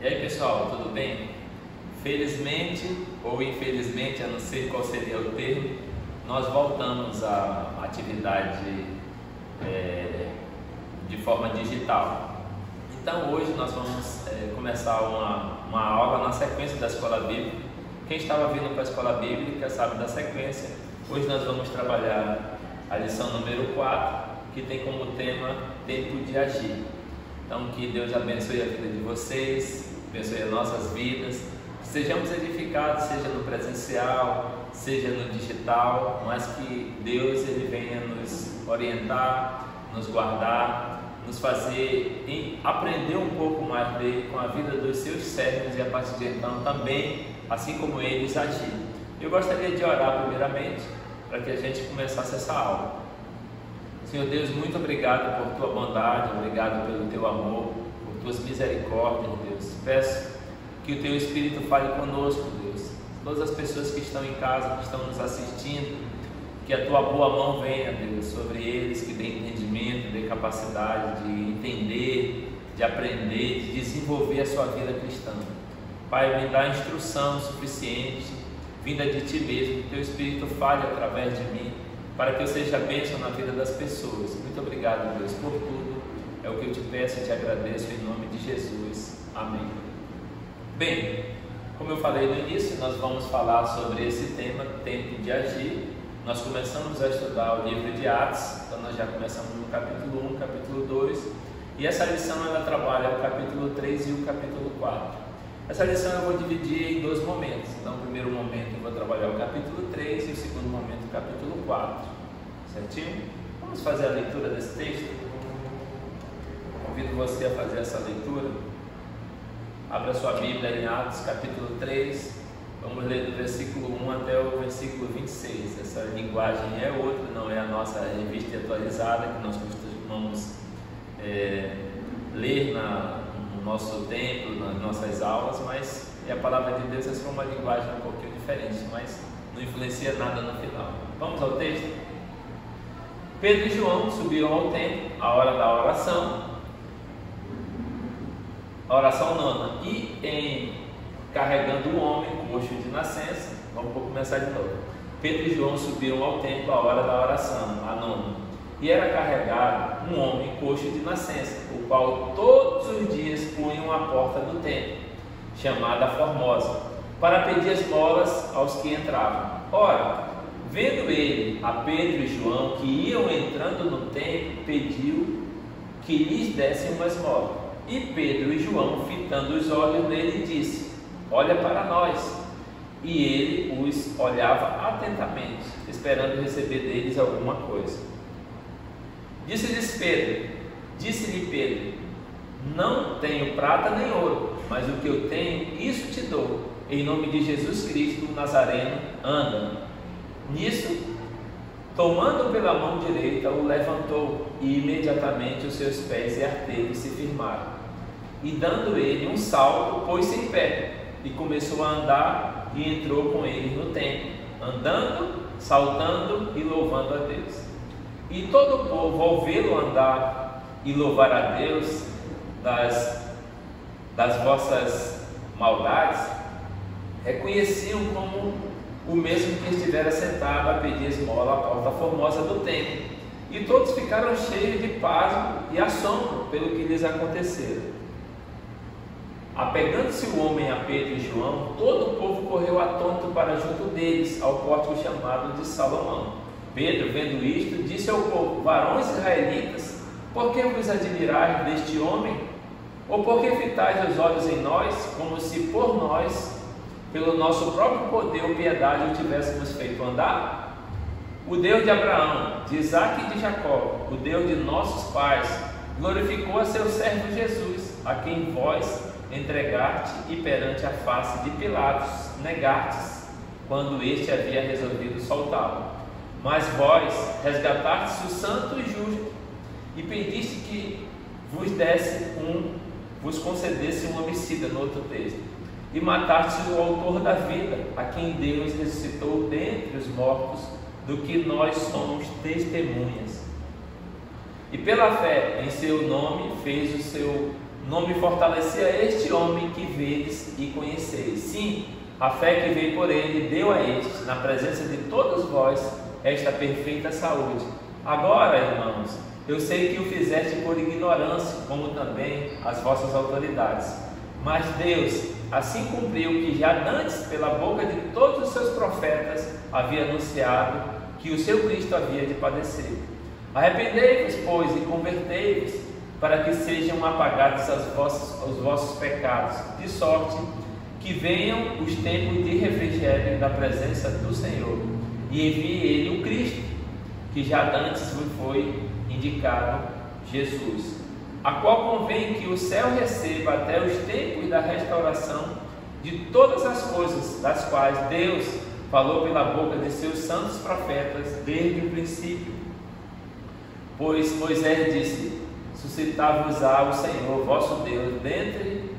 E aí pessoal, tudo bem? Felizmente ou infelizmente, eu não sei qual seria o termo, nós voltamos à atividade de forma digital. Então hoje nós vamos começar uma aula na sequência da Escola Bíblica. Quem estava vindo para a Escola Bíblica sabe da sequência. Hoje nós vamos trabalhar a lição número 4, que tem como tema Tempo de Agir. Então que Deus abençoe a vida de vocês, abençoe as nossas vidas, que sejamos edificados, seja no presencial, seja no digital, mas que Deus ele venha nos orientar, nos guardar, nos fazer aprender um pouco mais dele com a vida dos seus servos e a partir de então também, assim como eles, agir. Eu gostaria de orar primeiramente para que a gente começasse essa aula. Senhor Deus, muito obrigado por tua bondade, obrigado pelo teu amor, por tuas misericórdias, Deus. Peço que o teu Espírito fale conosco, Deus. Todas as pessoas que estão em casa, que estão nos assistindo, que a tua boa mão venha, Deus, sobre eles, que dê entendimento, dê capacidade de entender, de aprender, de desenvolver a sua vida cristã. Pai, me dá instrução suficiente, vinda de ti mesmo, que teu Espírito fale através de mim, para que eu seja bênção na vida das pessoas. Muito obrigado, Deus, por tudo. É o que eu te peço e te agradeço em nome de Jesus. Amém. Bem, como eu falei no início, nós vamos falar sobre esse tema, Tempo de Agir. Nós começamos a estudar o livro de Atos, então nós já começamos no capítulo 1, capítulo 2, e essa lição ela trabalha o capítulo 3 e o capítulo 4. Essa lição eu vou dividir em dois momentos. Então, no primeiro momento eu vou trabalhar o capítulo 3 e o segundo momento o capítulo 4. Certinho? Vamos fazer a leitura desse texto? Convido você a fazer essa leitura. Abra sua Bíblia em Atos, capítulo 3. Vamos ler do versículo 1 até o versículo 26. Essa linguagem é outra, não é a nossa revista atualizada que nós costumamos ler no nosso templo, nas nossas aulas, mas a palavra de Deus é uma linguagem um pouquinho diferente, mas não influencia nada no final. Vamos ao texto? Pedro e João subiram ao templo, à hora da oração, a oração nona, e carregando um homem coxo de nascença. Vamos começar de novo. Pedro e João subiram ao templo à hora da oração, a nona, e era carregado um homem coxo de nascença, o qual todos os dias punham à porta do templo, chamada Formosa, para pedir esmolas aos que entravam. Ora, vendo ele a Pedro e João que iam entrando no templo, pediu que lhes dessem uma esmola. E Pedro e João, fitando os olhos nele, disse: olha para nós. E ele os olhava atentamente, esperando receber deles alguma coisa. Disse-lhe Pedro: não tenho prata nem ouro, mas o que eu tenho, isso te dou. Em nome de Jesus Cristo, o Nazareno, anda. Nisso, tomando pela mão direita, o levantou, e imediatamente os seus pés e artelhos se firmaram. E dando ele um salto, pôs-se em pé, e começou a andar, e entrou com eles no templo, andando, saltando e louvando a Deus. E todo o povo, ao vê-lo andar e louvar a Deus das vossas maldades, reconheciam como o mesmo que estivera sentado a pedir esmola à porta formosa do templo. E todos ficaram cheios de pasmo e assombro pelo que lhes acontecera. Apegando-se o homem a Pedro e João, todo o povo correu atônito para junto deles, ao pórtico chamado de Salomão. Pedro, vendo isto, disse ao povo: varões israelitas, por que vos admirais deste homem? Ou por que fitais os olhos em nós, como se por nós, pelo nosso próprio poder ou piedade, o tivéssemos feito andar? O Deus de Abraão, de Isaque e de Jacó, o Deus de nossos pais, glorificou a seu servo Jesus, a quem vós entregaste e perante a face de Pilatos negastes, quando este havia resolvido soltá-lo. Mas vós resgatastes o santo e justo, e pediste que vos concedesse um homicida, no outro texto, e matastes o autor da vida, a quem Deus ressuscitou dentre os mortos, do que nós somos testemunhas. E pela fé em seu nome fez o seu não me fortalecia este homem que vedes e conheceis. Sim, a fé que veio por ele deu a estes, na presença de todos vós, esta perfeita saúde. Agora, irmãos, eu sei que o fizeste por ignorância, como também as vossas autoridades. Mas Deus assim cumpriu que já antes, pela boca de todos os seus profetas, havia anunciado que o seu Cristo havia de padecer. Arrependei-vos, pois, e convertei-vos, para que sejam apagados os vossos pecados, de sorte que venham os tempos de refrigério da presença do Senhor, e envie ele o Cristo, que já antes foi indicado, Jesus, a qual convém que o céu receba até os tempos da restauração de todas as coisas, das quais Deus falou pela boca de seus santos profetas desde o princípio. Pois Moisés disse: suscitar-vos-á o Senhor vosso Deus dentre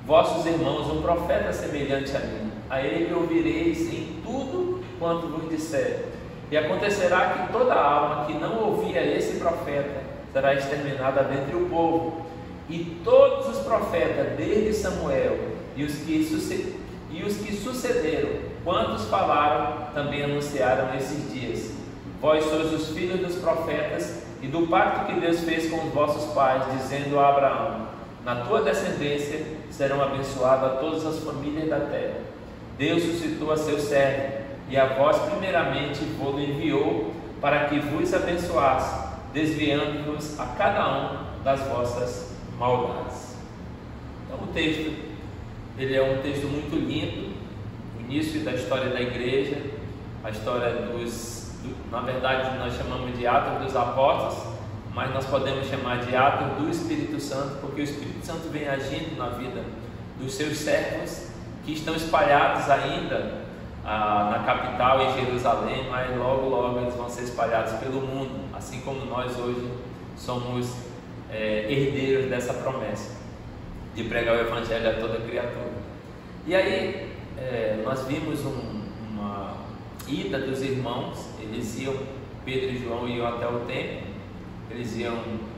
vossos irmãos um profeta semelhante a mim. A ele ouvireis em tudo quanto vos disser. E acontecerá que toda alma que não ouvir a esse profeta será exterminada dentre o povo. E todos os profetas, desde Samuel e os que sucederam, quantos falaram, também anunciaram esses dias. Vós sois os filhos dos profetas e do pacto que Deus fez com os vossos pais, dizendo a Abraão: na tua descendência serão abençoadas todas as famílias da terra. Deus suscitou a seu servo, e a vós primeiramente vos enviou para que vos abençoasse, desviando-vos a cada um das vossas maldades. Então o texto, ele é um texto muito lindo, o início da história da igreja, a história na verdade nós chamamos de Atos dos Apóstolos, mas nós podemos chamar de Atos do Espírito Santo, porque o Espírito Santo vem agindo na vida dos seus servos, que estão espalhados ainda na capital, em Jerusalém, mas logo eles vão ser espalhados pelo mundo, assim como nós hoje somos herdeiros dessa promessa de pregar o Evangelho a toda criatura. E aí nós vimos uma ida dos irmãos, eles iam, Pedro e João iam até o templo, eles iam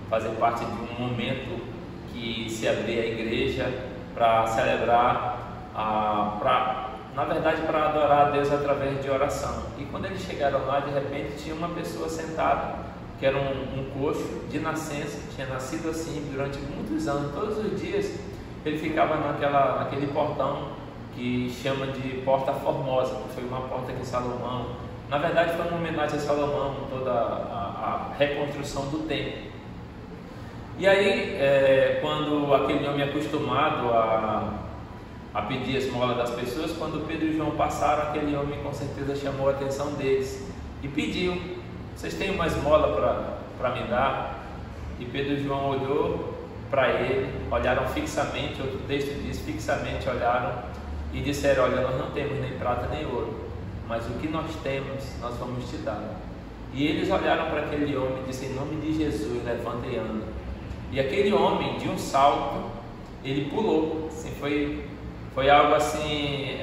fazer parte de um momento que se abria a igreja para celebrar, na verdade para adorar a Deus através de oração. E quando eles chegaram lá, de repente tinha uma pessoa sentada, que era um coxo de nascença, tinha nascido assim durante muitos anos, todos os dias ele ficava naquele portão que chama de Porta Formosa, que foi uma porta que Salomão, na verdade foi uma homenagem a Salomão, toda a reconstrução do templo. E aí, quando aquele homem acostumado a pedir a esmola das pessoas, quando Pedro e João passaram, aquele homem com certeza chamou a atenção deles e pediu: vocês têm uma esmola para me dar? E Pedro e João olhou para ele, olharam fixamente, outro texto diz, fixamente olharam e disseram: olha, nós não temos nem prata nem ouro, mas o que nós temos, nós vamos te dar. E eles olharam para aquele homem e disseram: em nome de Jesus, levanta e anda. E aquele homem, de um salto, ele pulou, assim, foi algo assim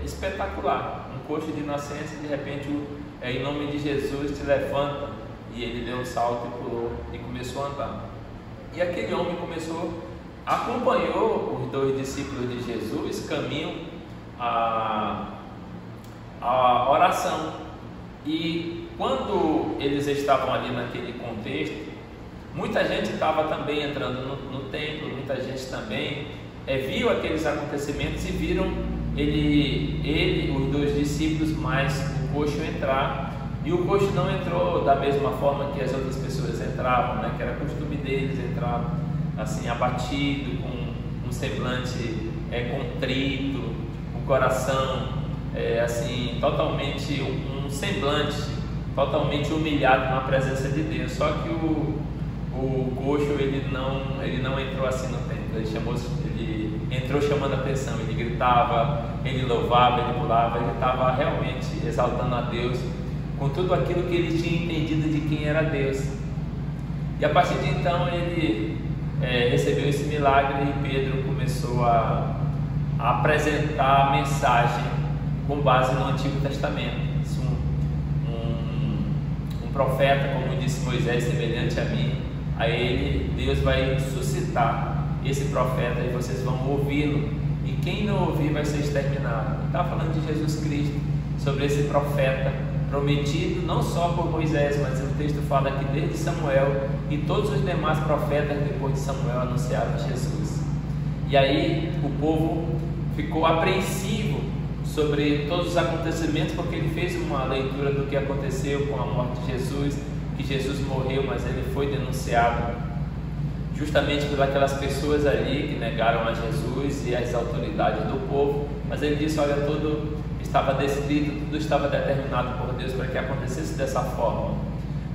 espetacular. Um coxo de nascença, de repente, em nome de Jesus, te levanta. E ele deu um salto e pulou e começou a andar. E aquele homem acompanhou os dois discípulos de Jesus, caminho a oração. E quando eles estavam ali naquele contexto, muita gente estava também entrando no templo, muita gente também viu aqueles acontecimentos e viram ele, os dois discípulos, mais o coxo entrar. E o coxo não entrou da mesma forma que as outras pessoas entravam, né? Que era costume deles entrar assim, abatido, com um semblante contrito, o coração assim, totalmente um semblante totalmente humilhado na presença de Deus. Só que o coxo ele não entrou assim no templo, ele entrou chamando a atenção, ele gritava, ele louvava, ele pulava, ele estava realmente exaltando a Deus com tudo aquilo que ele tinha entendido de quem era Deus. E a partir de então ele recebeu esse milagre e Pedro começou a apresentar a mensagem com base no Antigo Testamento. Um profeta, como disse Moisés, semelhante a mim, a ele Deus vai suscitar esse profeta e vocês vão ouvi-lo, e quem não ouvir vai ser exterminado. Está falando de Jesus Cristo, sobre esse profeta prometido não só por Moisés, mas o texto fala que desde Samuel e todos os demais profetas depois de Samuel anunciaram Jesus. E aí o povo ficou apreensivo sobre todos os acontecimentos, porque ele fez uma leitura do que aconteceu com a morte de Jesus, que Jesus morreu, mas ele foi denunciado justamente por aquelas pessoas ali que negaram a Jesus e as autoridades do povo. Mas ele disse: olha, tudo estava descrito, tudo estava determinado por Deus para que acontecesse dessa forma.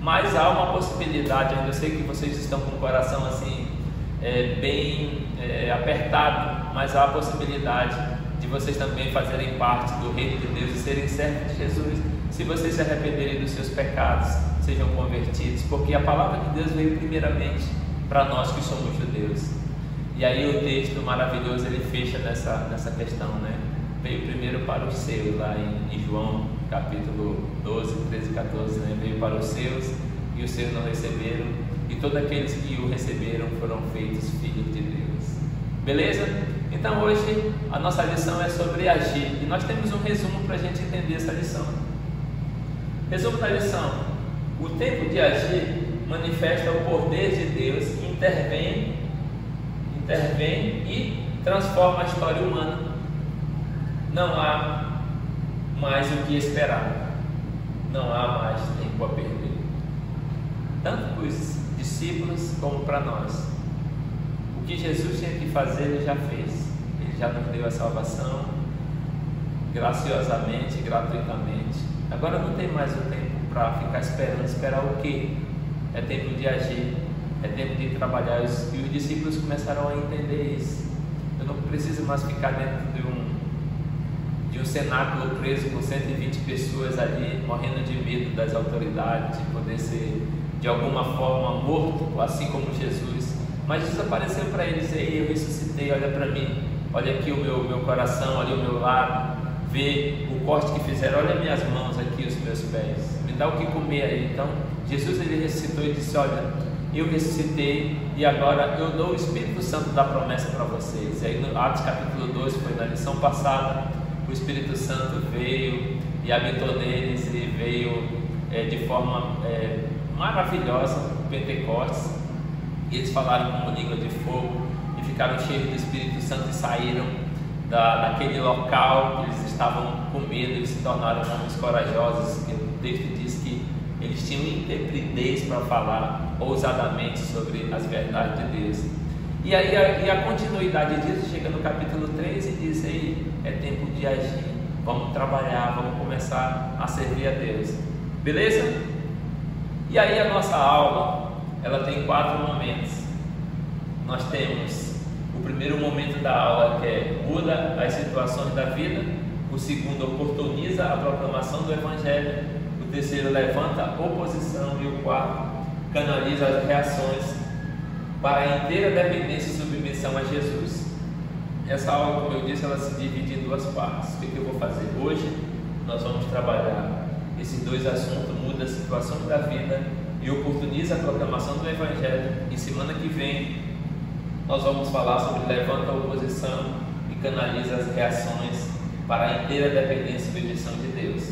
Mas há uma possibilidade, ainda eu sei que vocês estão com o coração assim bem apertado, mas há a possibilidade de vocês também fazerem parte do reino de Deus e serem servos de Jesus, se vocês se arrependerem dos seus pecados, sejam convertidos, porque a palavra de Deus veio primeiramente para nós que somos judeus. E aí o texto maravilhoso ele fecha nessa questão, né? Veio primeiro para os seus, lá em João capítulo 12, 13 e 14, né? Veio para os seus e os seus não receberam, e todos aqueles que o receberam foram feitos filhos de Deus. Beleza? Então hoje a nossa lição é sobre agir, e nós temos um resumo para a gente entender essa lição. Resumo da lição: o tempo de agir manifesta o poder de Deus que intervém e transforma a história humana. Não há mais o que esperar, não há mais tempo a perder, tanto para os discípulos como para nós. O que Jesus tinha que fazer, ele já fez. Ele já nos deu a salvação graciosamente, gratuitamente. Agora não tem mais o tempo para ficar esperando. Esperar o quê? É tempo de agir, é tempo de trabalhar. E os discípulos começaram a entender isso. Eu não preciso mais ficar dentro de um cenáculo preso com 120 pessoas ali, morrendo de medo das autoridades, de poder ser de alguma forma morto, assim como Jesus. Mas Jesus apareceu para eles: ei, eu ressuscitei, olha para mim, olha aqui o meu coração, olha o meu lado, vê o corte que fizeram, olha minhas mãos aqui, os meus pés, me dá o que comer aí. Então Jesus ele ressuscitou e disse: olha, eu ressuscitei e agora eu dou o Espírito Santo da promessa para vocês. E aí no Atos capítulo 2, foi na lição passada, o Espírito Santo veio e habitou neles, e veio de forma maravilhosa, Pentecostes, e eles falaram como língua de fogo e ficaram cheios do Espírito Santo e saíram daquele local que eles estavam com medo. Eles se tornaram homens corajosos, que o texto diz que eles tinham intrepidez para falar ousadamente sobre as verdades de Deus. E aí a continuidade disso chega no capítulo 3 e diz: ei, é tempo de agir, vamos trabalhar, vamos começar a servir a Deus. Beleza? E aí a nossa aula, ela tem 4 momentos. Nós temos o primeiro momento da aula, que é muda as situações da vida. O segundo, oportuniza a proclamação do Evangelho. O terceiro, levanta a oposição. E o quarto, canaliza as reações para a inteira dependência e submissão a Jesus. Essa aula, como eu disse, ela se divide em 2 partes. O que eu vou fazer hoje? Nós vamos trabalhar esses 2 assuntos: muda a situação da vida e oportuniza a proclamação do Evangelho. E semana que vem nós vamos falar sobre levanta a oposição e canaliza as reações para a inteira dependência e submissão de Deus.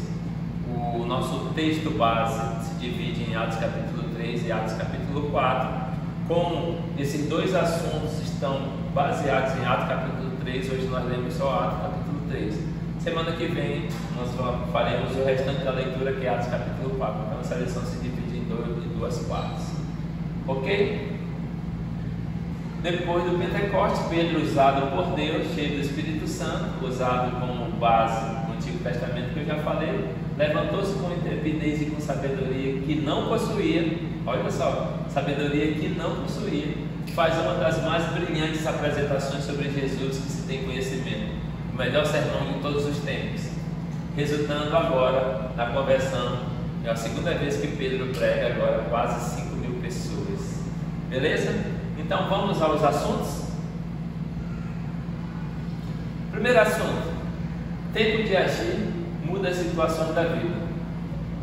O nosso texto base se divide em Atos capítulo 3 e Atos capítulo 4. Como esses 2 assuntos estão baseados em Atos capítulo 3, hoje nós lemos só Atos capítulo 3. Semana que vem nós faremos o restante da leitura, que é Atos capítulo 4. Então essa lição se divide em 2 partes. Ok? Depois do Pentecostes, Pedro, usado por Deus, cheio do Espírito Santo, usado como base no Antigo Testamento, que eu já falei, levantou-se com intrepidez e com sabedoria que não possuía. Olha só, sabedoria que não possuía. Faz uma das mais brilhantes apresentações sobre Jesus que se tem conhecimento, o melhor sermão de todos os tempos, resultando agora na conversão. É a segunda vez que Pedro prega, agora quase 5.000 pessoas. Beleza? Então vamos aos assuntos. Primeiro assunto: tempo de agir muda as situações da vida.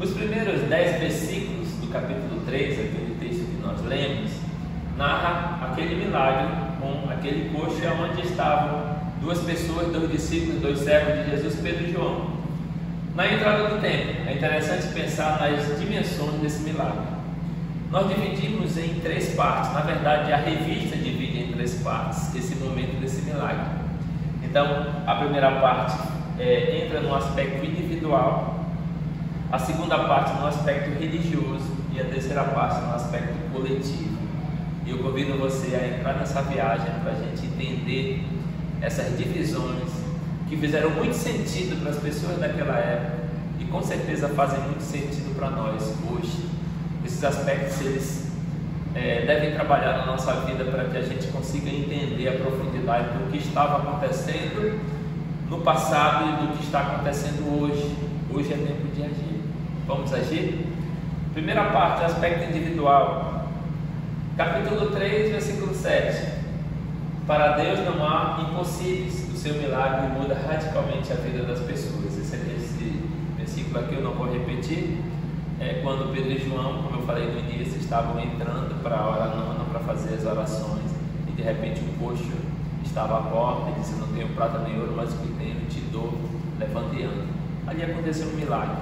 Os primeiros 10 versículos do capítulo 3, aquele texto que nós lemos, narra aquele milagre com aquele coxo onde estavam duas pessoas, dois discípulos, dois servos de Jesus, Pedro e João. Na entrada do templo, é interessante pensar nas dimensões desse milagre. Nós dividimos em três partes, na verdade a revista divide em três partes esse momento desse milagre. Então, a primeira parte entra no aspecto individual, a segunda parte no aspecto religioso e a terceira parte no aspecto coletivo. E eu convido você a entrar nessa viagem para a gente entender essas divisões que fizeram muito sentido para as pessoas daquela época e com certeza fazem muito sentido para nós hoje. Esses aspectos eles devem trabalhar na nossa vida para que a gente consiga entender a profundidade do que estava acontecendo no passado e do que está acontecendo hoje. Hoje é tempo de agir. Vamos agir? Primeira parte, aspecto individual. Capítulo 3, versículo 7. Para Deus não há impossíveis. O seu milagre muda radicalmente a vida das pessoas. Esse versículo aqui eu não vou repetir. É quando Pedro e João, como eu falei no início, estavam entrando para a hora nona para fazer as orações e de repente um coxo estava à porta e disse: não tenho prata nem ouro, mas o que tenho te dou, levante e anda. Ali aconteceu um milagre,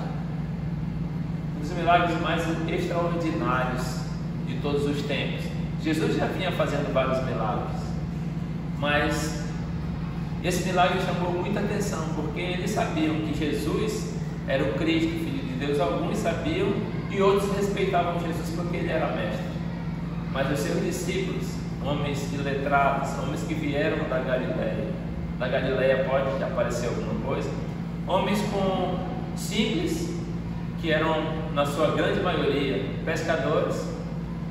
um dos milagres mais extraordinários de todos os tempos. Jesus já vinha fazendo vários milagres, mas esse milagre chamou muita atenção porque eles sabiam que Jesus era o Cristo, Filho de Deus. Alguns sabiam e outros respeitavam Jesus porque ele era mestre. Mas os seus discípulos, homens iletrados, homens que vieram da Galileia pode aparecer alguma coisa, homens simples, que eram na sua grande maioria pescadores,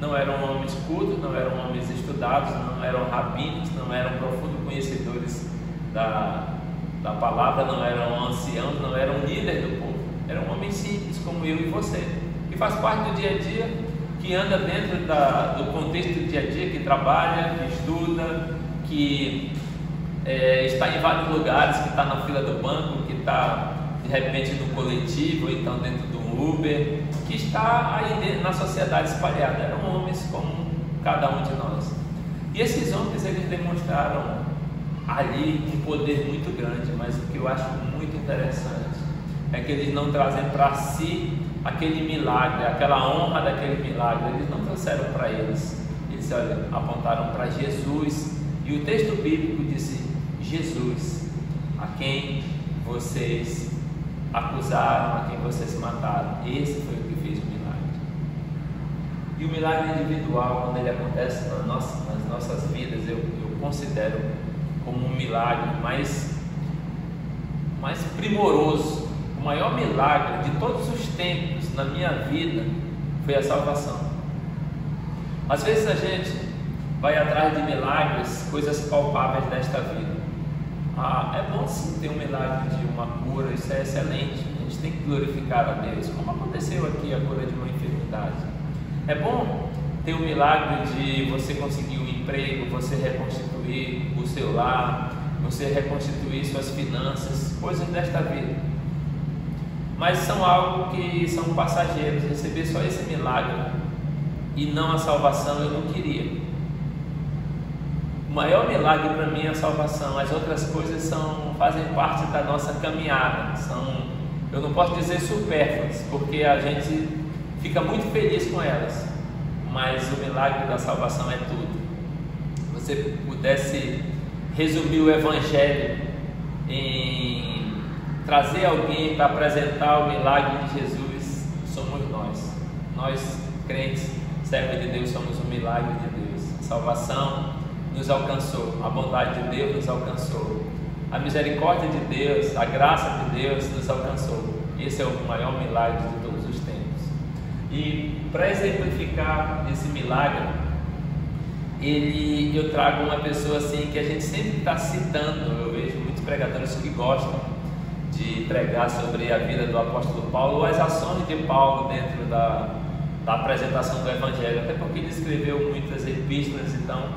não eram homens cultos, não eram homens estudados, não eram rabinos, não eram profundos conhecedores da palavra, não eram anciãos, não eram líderes do povo, eram homens simples como eu e você, que faz parte do dia a dia, que anda dentro do contexto do dia a dia, que trabalha, que estuda, que está em vários lugares, que está na fila do banco, que está de repente no coletivo, ou então dentro do Uber, que está aí na sociedade espalhada. Eram homens como cada um de nós. E esses homens, eles demonstraram ali um poder muito grande, mas o que eu acho muito interessante é que eles não trazem para si aquele milagre, aquela honra daquele milagre. Eles não trouxeram para eles, eles apontaram para Jesus. E o texto bíblico disse: Jesus, a quem vocês acusaram, a quem vocês mataram, esse foi o que fez o milagre. E o milagre individual, quando ele acontece nas nossas vidas, eu considero como um milagre mais primoroso. O maior milagre de todos os tempos na minha vida foi a salvação. Às vezes a gente vai atrás de milagres, coisas palpáveis desta vida. É bom sim ter um milagre de uma cura, isso é excelente, a gente tem que glorificar a Deus, como aconteceu aqui a cura de uma enfermidade. É bom ter um milagre de você conseguir um emprego, você reconstituir o seu lar, você reconstituir suas finanças, coisas desta vida. Mas são algo que são passageiros. Receber só esse milagre e não a salvação eu não queria. O maior milagre para mim é a salvação. As outras coisas fazem parte da nossa caminhada. Eu não posso dizer supérfluas, porque a gente fica muito feliz com elas. Mas o milagre da salvação é tudo. Se você pudesse resumir o Evangelho em trazer alguém para apresentar o milagre de Jesus, somos nós. Nós, crentes, servos de Deus, somos o milagre de Deus. A salvação nos alcançou, a bondade de Deus nos alcançou, a misericórdia de Deus, a graça de Deus nos alcançou. Esse é o maior milagre de todos os tempos. E para exemplificar esse milagre, eu trago uma pessoa assim que a gente sempre está citando. Eu vejo muitos pregadores que gostam de pregar sobre a vida do apóstolo Paulo ou as ações de Paulo dentro da apresentação do Evangelho, até porque ele escreveu muitas epístolas. Então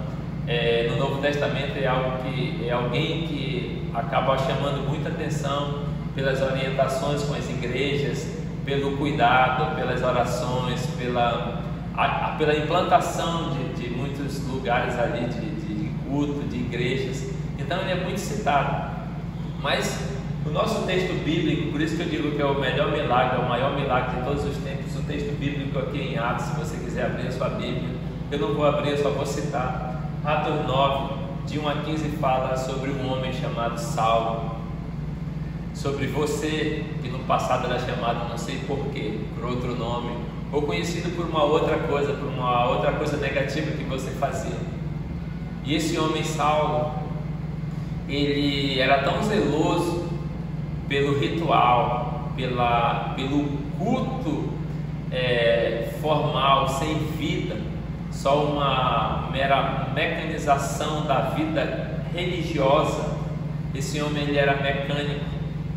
no Novo Testamento é alguém que acaba chamando muita atenção pelas orientações com as igrejas, pelo cuidado, pelas orações, pela implantação de muitos lugares ali de culto, de igrejas. Então ele é muito citado. Mas o nosso texto bíblico, por isso que eu digo que é o melhor milagre, é o maior milagre de todos os tempos, o texto bíblico aqui em Atos, se você quiser abrir a sua Bíblia, eu não vou abrir, eu só vou citar. Atos 9, de 1 a 15, fala sobre um homem chamado Saulo, sobre você, que no passado era chamado não sei porquê, por outro nome, ou conhecido por uma outra coisa negativa que você fazia. E esse homem Saulo, ele era tão zeloso pelo ritual, pelo culto formal, sem vida, só uma mera mecanização da vida religiosa. Esse homem, ele era mecânico,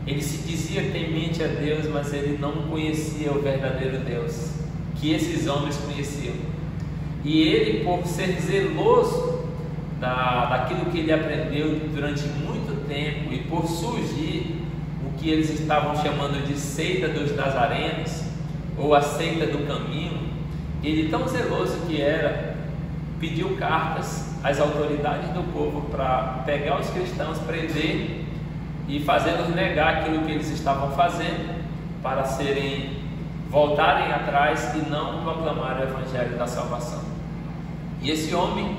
ele se dizia temente a Deus, mas ele não conhecia o verdadeiro Deus, que esses homens conheciam. E ele, por ser zeloso daquilo que ele aprendeu durante muito tempo, e por surgir o que eles estavam chamando de seita dos nazarenos, ou a seita do caminho, ele, tão zeloso que era, pediu cartas às autoridades do povo para pegar os cristãos, prender e fazê-los negar aquilo que eles estavam fazendo, para voltarem atrás e não proclamar o evangelho da salvação. E esse homem,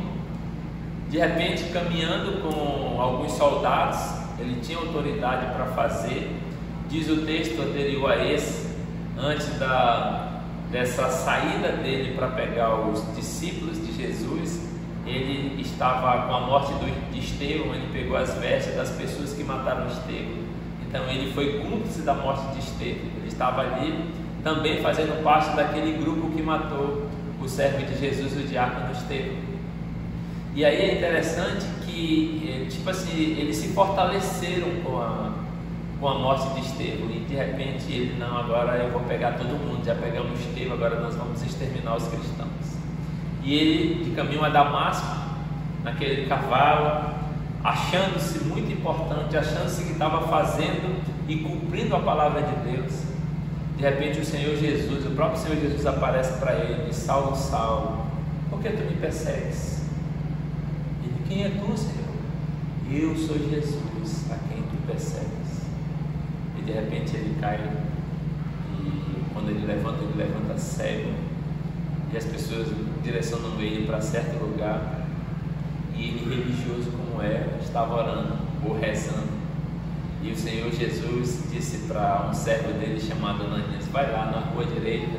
de repente, caminhando com alguns soldados, ele tinha autoridade para fazer. Diz o texto anterior a esse, antes dessa saída dele para pegar os discípulos de Jesus, ele estava com a morte de Estevão, ele pegou as vestes das pessoas que mataram Estevão. Então ele foi cúmplice da morte de Estevão, ele estava ali também fazendo parte daquele grupo que matou o servo de Jesus, o diácono Estevão. E aí é interessante que, eles se fortaleceram com a morte de Estevão, e de repente ele, não, agora eu vou pegar todo mundo, já pegamos Estevão, agora nós vamos exterminar os cristãos. E ele, de caminho a Damasco, naquele cavalo, achando-se muito importante, achando-se que estava fazendo e cumprindo a palavra de Deus, de repente o Senhor Jesus, o próprio Senhor Jesus aparece para ele e diz: Saulo, Saulo, por que tu me persegues? Ele: quem é tu, Senhor? Eu sou Jesus, a quem tu persegues. E de repente ele cai, e quando ele levanta cego, e as pessoas direcionam ele para certo lugar, e ele, religioso como estava orando ou rezando. E o Senhor Jesus disse para um servo dele chamado Ananias: vai lá na rua direita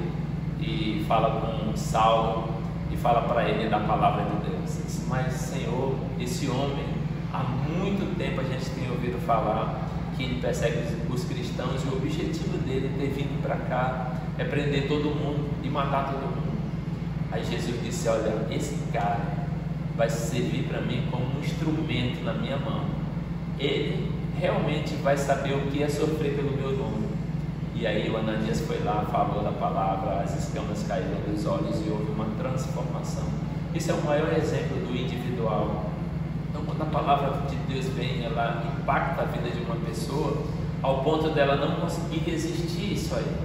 e fala com Saulo e fala para ele da palavra de Deus. Ele disse: mas Senhor, esse homem, há muito tempo a gente tem ouvido falar que ele persegue os cristãos, e o objetivo dele ter vindo para cá é prender todo mundo e matar todo mundo. Aí Jesus disse: olha, esse cara vai servir para mim como um instrumento na minha mão. Ele realmente vai saber o que é sofrer pelo meu nome. E aí o Ananias foi lá, falou da palavra, as escamas caíram dos olhos e houve uma transformação. Isso é o maior exemplo do individual. Então, quando a palavra de Deus vem, ela impacta a vida de uma pessoa ao ponto dela não conseguir resistir isso aí.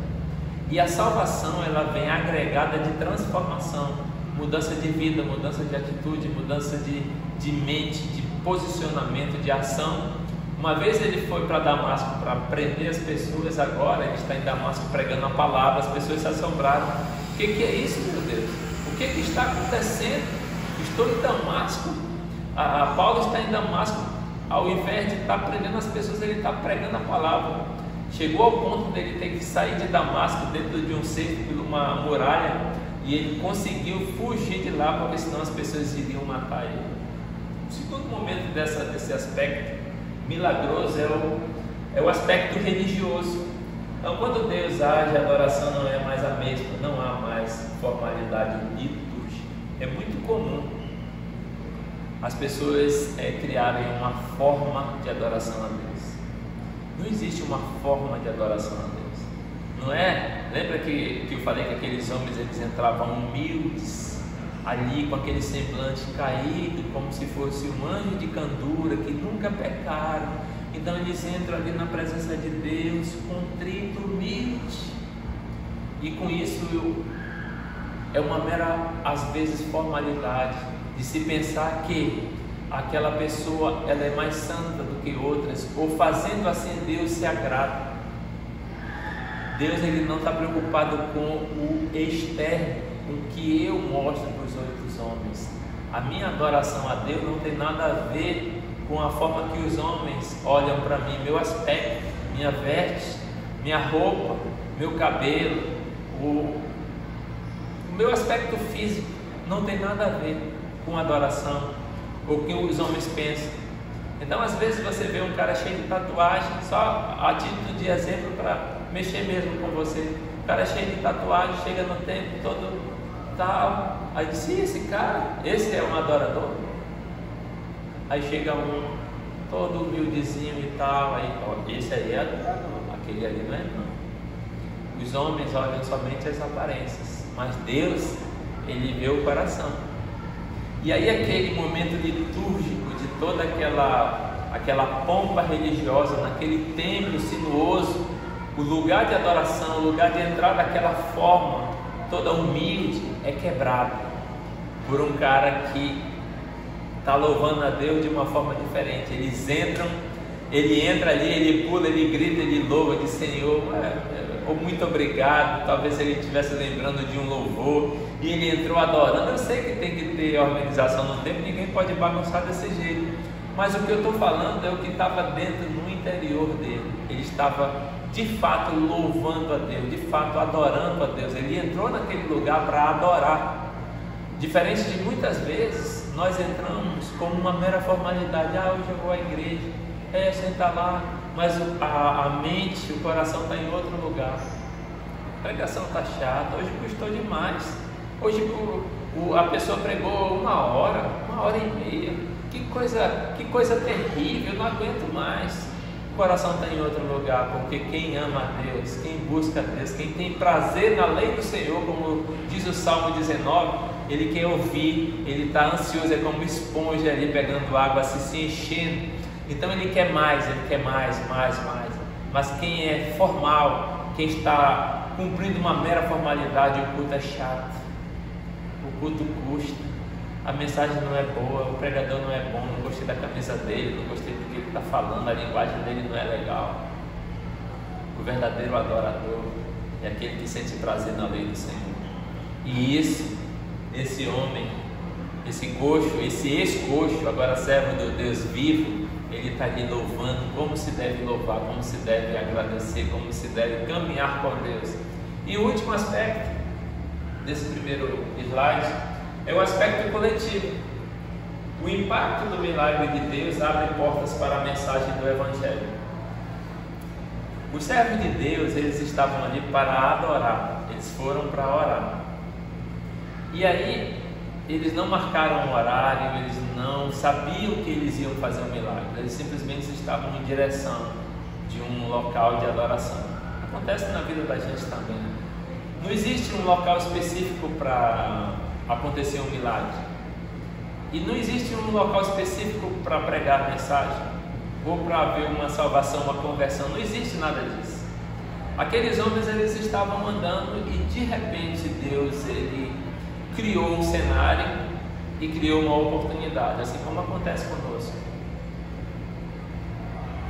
E a salvação, ela vem agregada de transformação, mudança de vida, mudança de atitude, mudança de mente, de posicionamento, de ação. Uma vez ele foi para Damasco para prender as pessoas, agora ele está em Damasco pregando a palavra. As pessoas se assombraram: o que é isso, meu Deus? O que está acontecendo? Estou em Damasco. Paulo está em Damasco, ao invés de estar prendendo as pessoas, ele está pregando a palavra. Chegou ao ponto dele ter que sair de Damasco dentro de um cerco, de uma muralha, e ele conseguiu fugir de lá, porque senão as pessoas iriam matar ele. O segundo momento desse aspecto milagroso é o aspecto religioso. Então, quando Deus age, a adoração não é mais a mesma, não há mais formalidade litúrgica. É muito comum as pessoas criarem uma forma de adoração a Deus. Não existe uma forma de adoração a Deus, não é? Lembra que eu falei que aqueles homens, eles entravam humildes ali, com aquele semblante caído, como se fosse um anjo de candura, que nunca pecaram. Então eles entram ali na presença de Deus, contrito, humilde, e com isso é uma mera, às vezes, formalidade de se pensar que aquela pessoa ela é mais santa do que outras, ou fazendo assim Deus se agrada. Deus ele não está preocupado com o externo, com o que eu mostro para os outros homens. A minha adoração a Deus não tem nada a ver com a forma que os homens olham para mim, meu aspecto, minha veste, minha roupa, meu cabelo, o meu aspecto físico não tem nada a ver com adoração, ou o que os homens pensam. Então às vezes você vê um cara cheio de tatuagem, só a título de exemplo para mexer mesmo com você, o cara cheio de tatuagem, chega no templo todo tal, aí diz, esse cara, esse é um adorador? Aí chega um todo humildezinho e tal, aí ó, esse aí é adorador, aquele ali não é não. Os homens olham somente as aparências, mas Deus, ele vê o coração. E aí aquele momento litúrgico de toda aquela pompa religiosa, naquele templo sinuoso, o lugar de adoração, o lugar de entrar daquela forma toda humilde é quebrado por um cara que está louvando a Deus de uma forma diferente. Ele entra ali, ele pula, ele grita, ele louva, diz Senhor, muito obrigado. Talvez ele estivesse lembrando de um louvor e ele entrou adorando. Eu sei que tem que ter organização no tempo, ninguém pode bagunçar desse jeito, mas o que eu estou falando é o que estava dentro, no interior dele. Ele estava de fato louvando a Deus, de fato adorando a Deus. Ele entrou naquele lugar para adorar. Diferente de muitas vezes nós entramos como uma mera formalidade. Hoje eu vou à igreja, sentar lá, mas a mente, o coração está em outro lugar. A pregação está chata, hoje custou demais. Hoje a pessoa pregou uma hora e meia. Que coisa terrível, eu não aguento mais. O coração está em outro lugar, porque quem ama a Deus, quem busca a Deus, quem tem prazer na lei do Senhor, como diz o Salmo 19, ele quer ouvir, ele está ansioso, é como esponja ali pegando água, assim, se enchendo. Então ele quer mais. Mas quem é formal, quem está cumprindo uma mera formalidade, o culto é chato, o culto custa, a mensagem não é boa, o pregador não é bom, não gostei da camisa dele, não gostei do que ele está falando, a linguagem dele não é legal. O verdadeiro adorador é aquele que sente prazer na lei do Senhor. E esse homem, esse coxo, esse ex-coxo, agora servo do Deus vivo, ele está ali louvando como se deve louvar, como se deve agradecer, como se deve caminhar com Deus. E o último aspecto desse primeiro slide é o aspecto coletivo. O impacto do milagre de Deus abre portas para a mensagem do Evangelho. Os servos de Deus, eles estavam ali para adorar, eles foram para orar. E aí, eles não marcaram um horário, eles não sabiam que eles iam fazer um milagre, eles simplesmente estavam em direção de um local de adoração. Acontece na vida da gente também. Não existe um local específico para acontecer um milagre. E não existe um local específico para pregar a mensagem, ou para haver uma salvação, uma conversão. Não existe nada disso. Aqueles homens, eles estavam andando e de repente Deus, ele criou um cenário e criou uma oportunidade, assim como acontece conosco.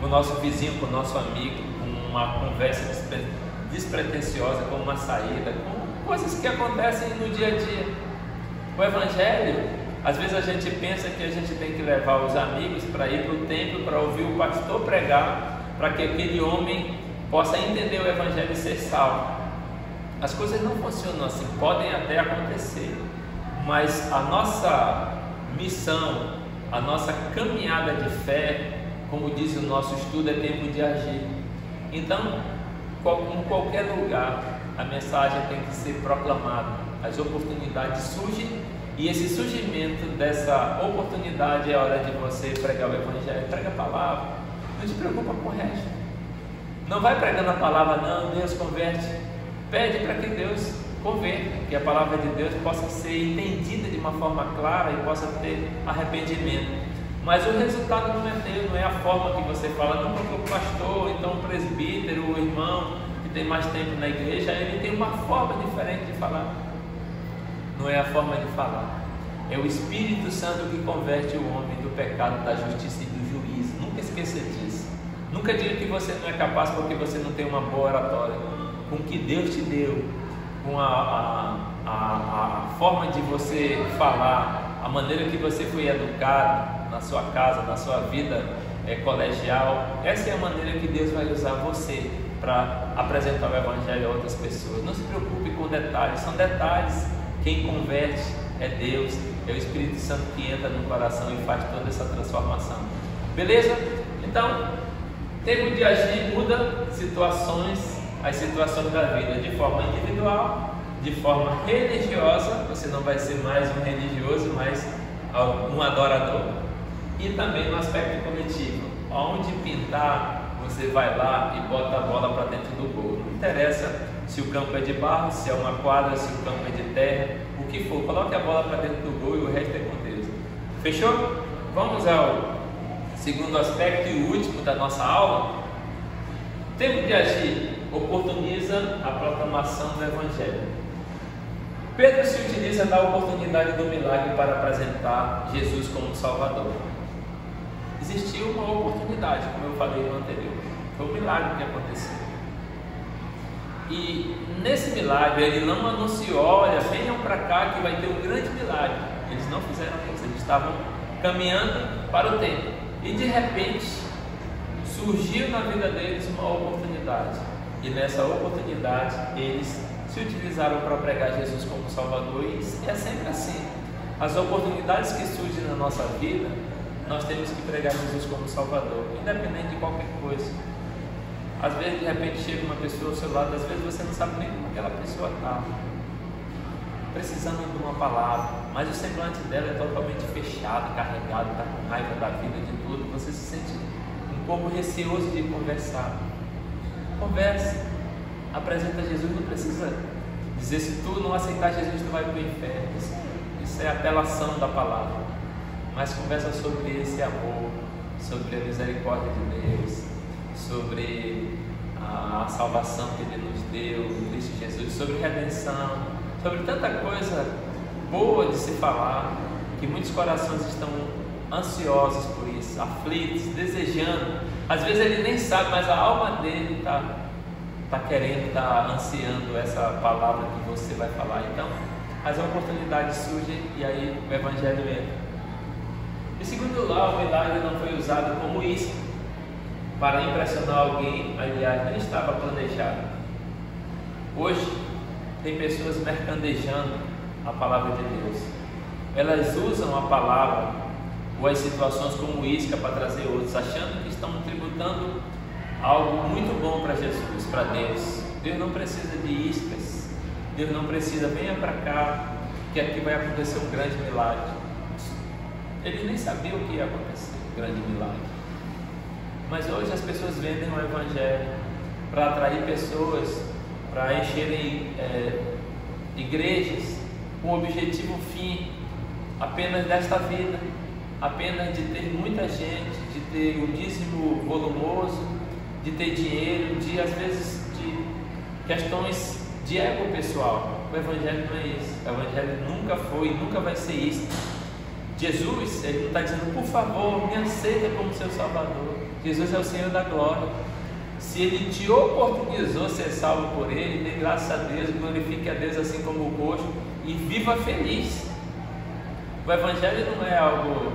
Com o nosso vizinho, com o nosso amigo, com uma conversa despretensiosa, com uma saída, com coisas que acontecem no dia a dia. O Evangelho, às vezes a gente pensa que a gente tem que levar os amigos para ir para o templo, para ouvir o pastor pregar, para que aquele homem possa entender o Evangelho e ser salvo. As coisas não funcionam assim, podem até acontecer, mas a nossa missão, a nossa caminhada de fé, como diz o nosso estudo, é tempo de agir. Então, em qualquer lugar, a mensagem tem que ser proclamada. As oportunidades surgem e esse surgimento dessa oportunidade é a hora de você pregar o Evangelho. Prega a palavra, não te preocupa com o resto. Não vai pregando a palavra, não, Deus converte. Pede para que Deus converta, que a palavra de Deus possa ser entendida de uma forma clara e possa ter arrependimento. Mas o resultado não é teu, não é a forma que você fala, não, porque o pastor, então o presbítero, o irmão que tem mais tempo na igreja, ele tem uma forma diferente de falar. Não é a forma de falar. É o Espírito Santo que converte o homem do pecado, da justiça e do juízo. Nunca esqueça disso. Nunca diga que você não é capaz porque você não tem uma boa oratória. Com o que Deus te deu, com a forma de você falar, a maneira que você foi educado na sua casa, na sua vida colegial, essa é a maneira que Deus vai usar você para apresentar o Evangelho a outras pessoas. Não se preocupe com detalhes, são detalhes. Quem converte é Deus, é o Espírito Santo que entra no coração e faz toda essa transformação. Beleza? Então, tempo de agir muda situações, as situações da vida, de forma individual, de forma religiosa. Você não vai ser mais um religioso, mas um adorador. E também no aspecto coletivo, onde pintar, você vai lá e bota a bola para dentro do gol. Não interessa se o campo é de barro, se é uma quadra, se o campo é de terra, o que for, coloque a bola para dentro do gol e o resto é com Deus. Fechou? Vamos ao segundo aspecto e último da nossa aula. Tempo de agir oportuniza a proclamação do Evangelho. Pedro se utiliza da oportunidade do milagre para apresentar Jesus como Salvador. Existiu uma oportunidade, como eu falei no anterior, foi um milagre que aconteceu. E nesse milagre ele não anunciou: olha, venham para cá que vai ter um grande milagre. Eles não fizeram isso, eles estavam caminhando para o templo. E de repente surgiu na vida deles uma oportunidade. E nessa oportunidade eles se utilizaram para pregar Jesus como Salvador. E é sempre assim. As oportunidades que surgem na nossa vida, nós temos que pregar Jesus como Salvador, independente de qualquer coisa. Às vezes, de repente, chega uma pessoa ao seu lado, às vezes você não sabe nem como aquela pessoa está, precisando de uma palavra, mas o semblante dela é totalmente fechado, carregado, está com raiva da vida, de tudo. Você se sente um pouco receoso de conversar. Converse, apresenta Jesus. Não precisa dizer: se tu não aceitar Jesus, tu vai para o inferno. Isso é apelação da palavra. Mas conversa sobre esse amor, sobre a misericórdia de Deus, sobre a salvação que Ele nos deu em Cristo Jesus, sobre redenção, sobre tanta coisa boa de se falar, que muitos corações estão ansiosos por isso, aflitos, desejando. Às vezes ele nem sabe, mas a alma dele está querendo, está ansiando essa palavra que você vai falar. Então, as oportunidades surgem e aí o Evangelho entra. E segundo lá, o milagre não foi usado como isca para impressionar alguém, aliás, nem estava planejado. Hoje, tem pessoas mercandejando a palavra de Deus. Elas usam a palavra ou as situações como isca para trazer outros, achando que estão tributando algo muito bom para Jesus, para Deus. Deus não precisa de iscas. Deus não precisa: venha para cá, que aqui vai acontecer um grande milagre. Ele nem sabia o que ia acontecer, um grande milagre. Mas hoje as pessoas vendem o Evangelho para atrair pessoas, para encherem igrejas com o objetivo fim apenas desta vida, apenas de ter muita gente, de ter o dízimo volumoso, de ter dinheiro, de às vezes de questões de ego pessoal. O Evangelho não é isso. O Evangelho nunca foi, nunca vai ser isso. Jesus, ele não está dizendo: por favor, me aceita como seu Salvador. Jesus é o Senhor da glória. Se Ele te oportunizou ser salvo por Ele, dê graças a Deus, glorifique a Deus assim como o rosto e viva feliz. O Evangelho não é algo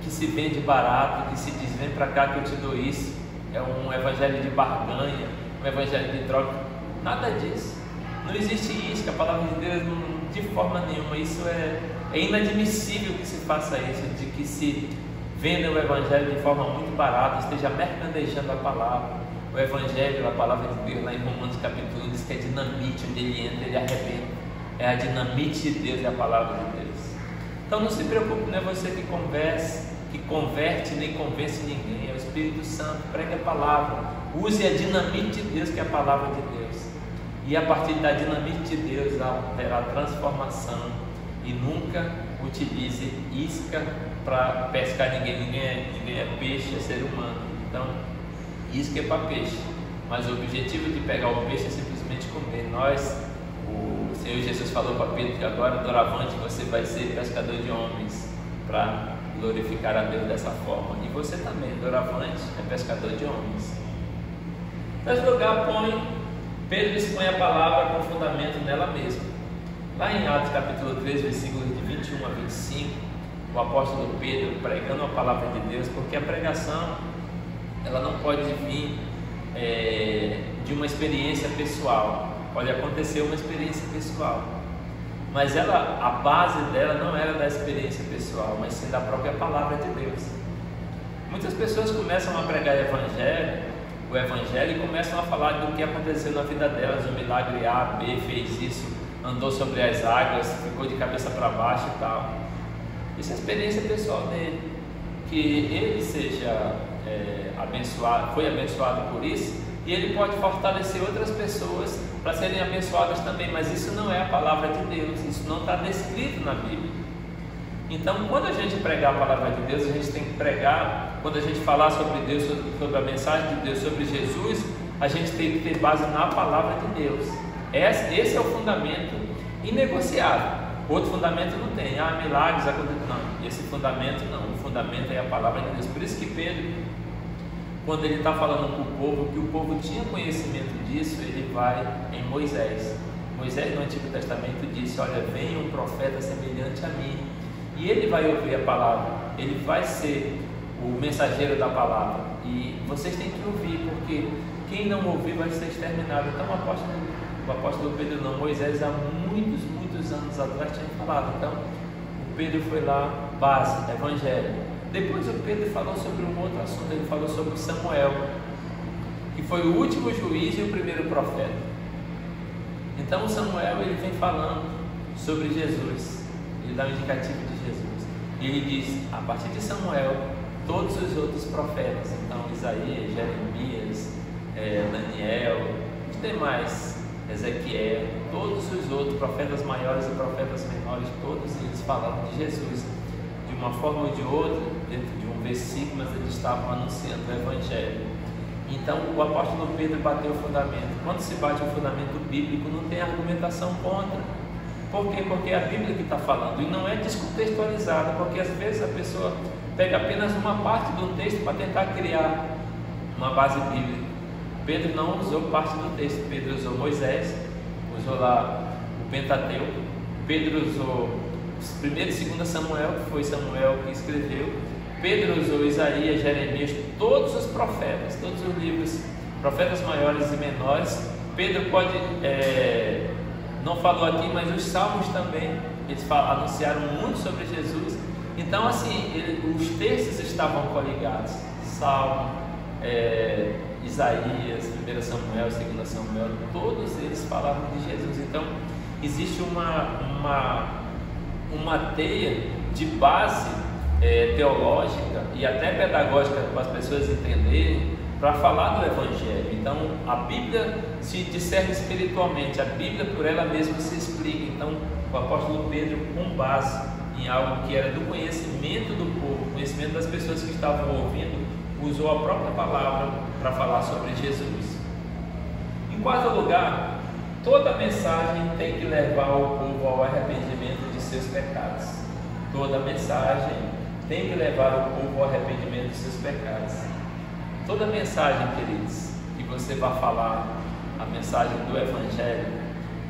que se vende barato, que se diz: vem para cá que eu te dou isso. É um Evangelho de barganha, um Evangelho de troca. Nada disso. Não existe isca. A palavra de Deus de forma nenhuma. Isso é inadmissível que se faça isso, de que se venda o Evangelho de forma muito barata, esteja mercandejando a palavra. O Evangelho, a palavra de Deus, lá em Romanos capítulo 1, diz que é dinamite, onde ele entra, ele arrebenta. É a dinamite de Deus, é a palavra de Deus. Então não se preocupe, não é você que converte nem convence ninguém. É o Espírito Santo. Pregue a palavra, use a dinamite de Deus, que é a palavra de Deus. E a partir da dinamite de Deus haverá transformação. E nunca utilize isca para pescar ninguém. Ninguém é peixe, é ser humano. Então, isca é para peixe, mas o objetivo de pegar o peixe é simplesmente comer. Nós O Senhor Jesus falou para Pedro que agora, doravante, você vai ser pescador de homens, para glorificar a Deus dessa forma. E você também, doravante, é pescador de homens. Nesse lugar, Pedro expõe a palavra com fundamento nela mesma. Lá em Atos capítulo 3, versículos de 21 a 25, o apóstolo Pedro pregando a palavra de Deus, porque a pregação ela não pode vir de uma experiência pessoal. Pode acontecer uma experiência pessoal, mas a base dela não era da experiência pessoal, mas sim da própria palavra de Deus. Muitas pessoas começam a pregar o evangelho e começam a falar do que aconteceu na vida delas, o milagre A, B, fez isso, andou sobre as águas, ficou de cabeça para baixo e tal. Isso é a experiência pessoal dele, que ele seja abençoado, foi abençoado por isso, e ele pode fortalecer outras pessoas para serem abençoadas também, mas isso não é a palavra de Deus, isso não está descrito na Bíblia. Então, quando a gente pregar a palavra de Deus, a gente tem que pregar, quando a gente falar sobre Deus, sobre a mensagem de Deus, sobre Jesus, a gente tem que ter base na palavra de Deus. Esse é o fundamento inegociável. Outro fundamento não tem, milagres acontecem. Não, esse fundamento não, o fundamento é a palavra de Deus. Por isso que Pedro, quando ele está falando para o povo, que o povo tinha conhecimento disso, ele vai em Moisés. Moisés no Antigo Testamento disse: olha, vem um profeta semelhante a mim, e ele vai ouvir a palavra, ele vai ser o mensageiro da palavra, e vocês têm que ouvir, porque quem não ouvir vai ser exterminado. Então o apóstolo Pedro não, Moisés há muitos anos atrás tinha falado. Então o Pedro foi lá, base, evangelho. Depois o Pedro falou sobre um outro assunto, ele falou sobre Samuel, que foi o último juiz e o primeiro profeta. Então Samuel ele vem falando sobre Jesus, ele dá um indicativo de Jesus, e ele diz, a partir de Samuel, todos os outros profetas, então Isaías, Jeremias, Daniel, os demais, Ezequiel, todos os outros profetas maiores e profetas menores, todos eles falavam de Jesus, de uma forma ou de outra, dentro de um versículo, mas eles estavam anunciando o Evangelho. Então o apóstolo Pedro bateu o fundamento. Quando se bate o fundamento bíblico, não tem argumentação contra. Por quê? Porque é a Bíblia que está falando, e não é descontextualizada, porque às vezes a pessoa pega apenas uma parte do texto para tentar criar uma base bíblica. Pedro não usou parte do texto, Pedro usou Moisés, usou lá o Pentateuco, Pedro usou 1 e 2 Samuel, que foi Samuel que escreveu, Pedro usou Isaías, Jeremias, todos os profetas, todos os livros, profetas maiores e menores. Pedro pode, não falou aqui, mas os salmos também, eles anunciaram muito sobre Jesus. Então assim, os textos estavam coligados, Salmo, Isaías, 1 Samuel, 2 Samuel, todos eles falavam de Jesus. Então existe uma teia de base teológica e até pedagógica para as pessoas entenderem, para falar do Evangelho. Então a Bíblia se discerne espiritualmente, a Bíblia por ela mesma se explica. Então o apóstolo Pedro, com base em algo que era do conhecimento do povo, conhecimento das pessoas que estavam ouvindo, usou a própria palavra para falar sobre Jesus. Em quarto lugar, toda mensagem tem que levar o povo ao arrependimento de seus pecados. Toda mensagem tem que levar o povo ao arrependimento de seus pecados. Toda mensagem, queridos, que você vai falar, a mensagem do Evangelho,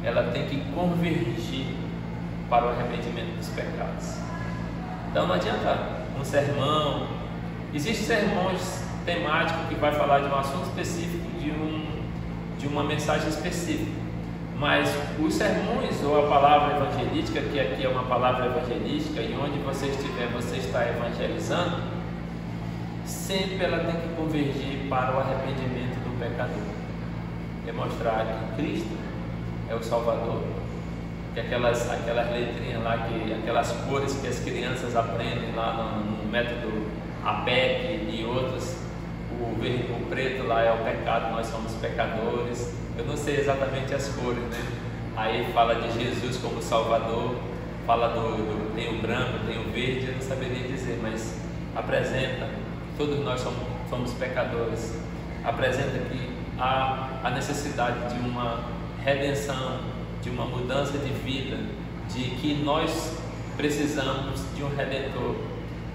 ela tem que convergir para o arrependimento dos pecados. Então não adianta um sermão. Existem sermões temáticos que vai falar de um assunto específico, de uma mensagem específica, mas os sermões ou a palavra evangelística, que aqui é uma palavra evangelística, e onde você estiver, você está evangelizando, sempre ela tem que convergir para o arrependimento do pecador, demonstrar que Cristo é o Salvador, que aquelas letrinhas lá, aquelas cores que as crianças aprendem lá no método APEC e outros, o preto lá é o pecado, nós somos pecadores. Eu não sei exatamente as cores, né? Aí fala de Jesus como Salvador, fala tem o branco, tem o verde, eu não saberia dizer, mas apresenta que todos nós somos pecadores, apresenta que há a necessidade de uma redenção, de uma mudança de vida, de que nós precisamos de um Redentor.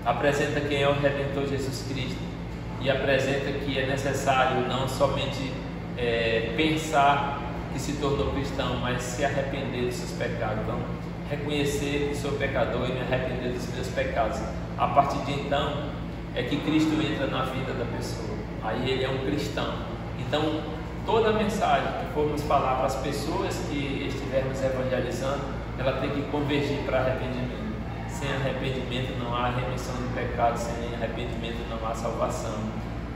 Apresenta quem é o Redentor, Jesus Cristo, e apresenta que é necessário não somente pensar que se tornou cristão, mas se arrepender dos seus pecados. Então, reconhecer que sou pecador e me arrepender dos meus pecados. A partir de então é que Cristo entra na vida da pessoa, aí ele é um cristão. Então toda a mensagem que formos falar para as pessoas que estivermos evangelizando, ela tem que convergir para arrependimento. Sem arrependimento não há remissão de pecados, sem arrependimento não há salvação.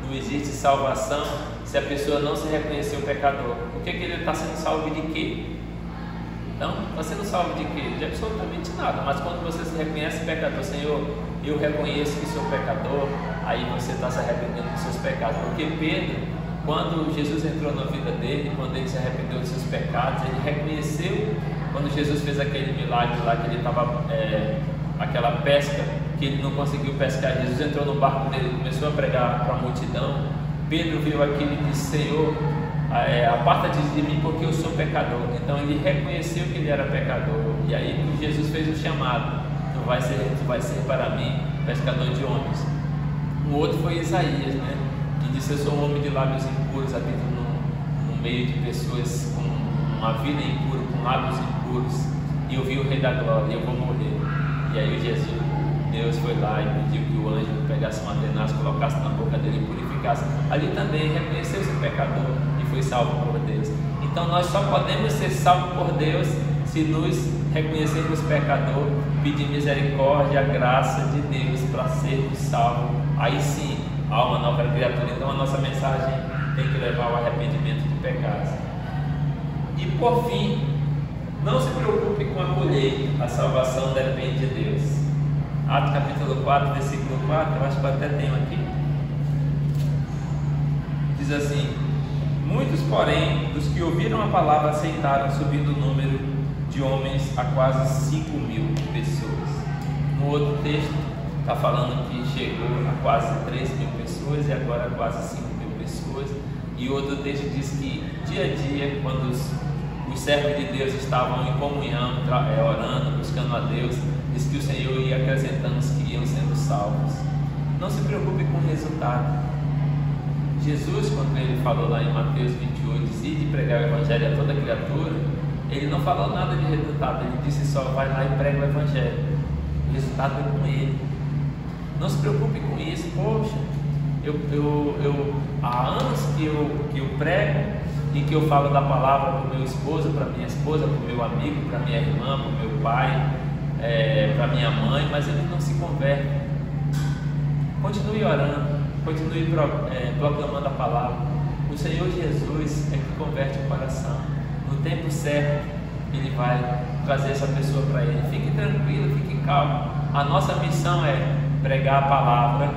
Não existe salvação se a pessoa não se reconhecer o pecador. Por que ele está sendo salvo de quê? Então, está sendo salvo de quê? De absolutamente nada. Mas quando você se reconhece pecador, Senhor, eu reconheço que sou pecador, aí você está se arrependendo dos seus pecados. Porque Pedro, quando Jesus entrou na vida dele, quando ele se arrependeu dos seus pecados, ele reconheceu, quando Jesus fez aquele milagre lá, que ele estava, aquela pesca, que ele não conseguiu pescar, Jesus entrou no barco dele, começou a pregar para a multidão. Pedro viu aquilo e disse: Senhor, aparta-te de mim porque eu sou pecador. Então ele reconheceu que ele era pecador, e aí Jesus fez o chamado: tu vai ser para mim pescador de homens. Um outro foi Isaías, né, que disse: eu sou um homem de lábios impuros, habito no meio de pessoas com uma vida impura, com lábios impuros, e eu vi o Rei da Glória, e eu vou morrer. E aí Deus foi lá e pediu que o anjo pegasse uma tenaz, colocasse na boca dele e purificasse. Ali também reconheceu ser pecador e foi salvo por Deus. Então nós só podemos ser salvos por Deus se nos reconhecermos pecador, pedir misericórdia, a graça de Deus para sermos salvos. Aí sim, há uma nova criatura. Então a nossa mensagem tem que levar ao arrependimento de pecados. E por fim, não se preocupe com a colheita, a salvação depende de Deus. Atos capítulo 4, versículo 4, eu acho que eu até tenho aqui. Diz assim: muitos, porém, dos que ouviram a palavra aceitaram, subindo o número de homens a quase 5.000 pessoas. No outro texto está falando que chegou a quase 3.000 pessoas e agora a quase 5.000 pessoas. E outro texto diz que dia a dia, quando os servos de Deus estavam em comunhão, orando, buscando a Deus, diz que o Senhor ia acrescentando os que iam sendo salvos. Não se preocupe com o resultado. Jesus, quando ele falou lá em Mateus 28, disse de pregar o evangelho a toda criatura, ele não falou nada de resultado, ele disse só: vai lá e prega o evangelho. O resultado é com ele. Não se preocupe com isso. Poxa, há anos que eu prego e que eu falo da palavra para o meu esposo, para minha esposa, para o meu amigo, para minha irmã, para o meu pai, para minha mãe, mas ele não se converte. Continue orando, continue proclamando a palavra. O Senhor Jesus é que converte o coração. No tempo certo, Ele vai trazer essa pessoa para Ele. Fique tranquilo, fique calmo. A nossa missão é pregar a palavra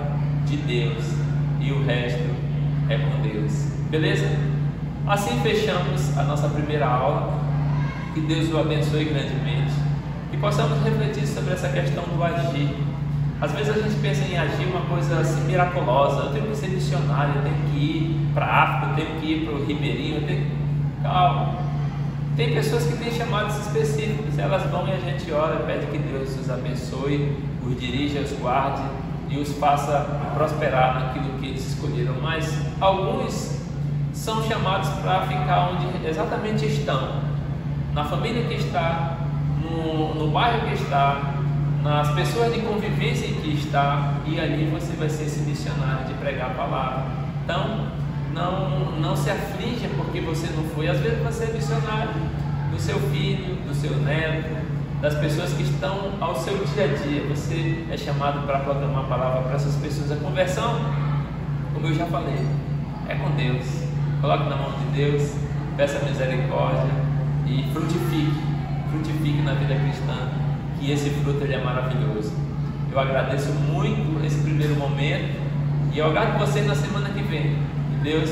de Deus e o resto é com Deus. Beleza? Assim fechamos a nossa primeira aula. Que Deus o abençoe grandemente e possamos refletir sobre essa questão do agir. Às vezes a gente pensa em agir uma coisa assim miraculosa. Eu tenho que ser missionário, eu tenho que ir para a África, eu tenho que ir para o Ribeirinho, Calma. Tem pessoas que têm chamados específicos, elas vão e a gente ora, pede que Deus os abençoe, os dirija, os guarde e os faça prosperar naquilo que eles escolheram. Mas alguns são chamados para ficar onde exatamente estão, na família que está, no bairro que está, nas pessoas de convivência em que está, e ali você vai ser esse missionário de pregar a palavra. Então, não se aflija porque você não foi. Às vezes você é missionário do seu filho, do seu neto, das pessoas que estão ao seu dia a dia. Você é chamado para proclamar a palavra para essas pessoas. A conversão, como eu já falei, é com Deus. Coloque na mão de Deus, peça misericórdia e frutifique na vida cristã, que esse fruto ele é maravilhoso. Eu agradeço muito esse primeiro momento e eu aguardo você na semana que vem. Deus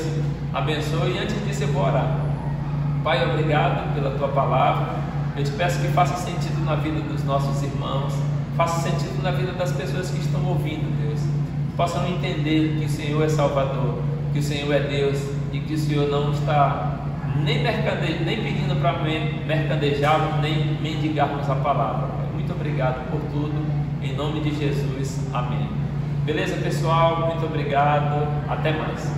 abençoe. E antes disso eu vou orar. Pai, obrigado pela tua palavra. Eu te peço que faça sentido na vida dos nossos irmãos, faça sentido na vida das pessoas que estão ouvindo, Deus. Possam entender que o Senhor é Salvador, que o Senhor é Deus e que o Senhor não está nem pedindo para mercadejarmos, nem mendigarmos a palavra. Muito obrigado por tudo, em nome de Jesus, amém. Beleza, pessoal? Muito obrigado, até mais.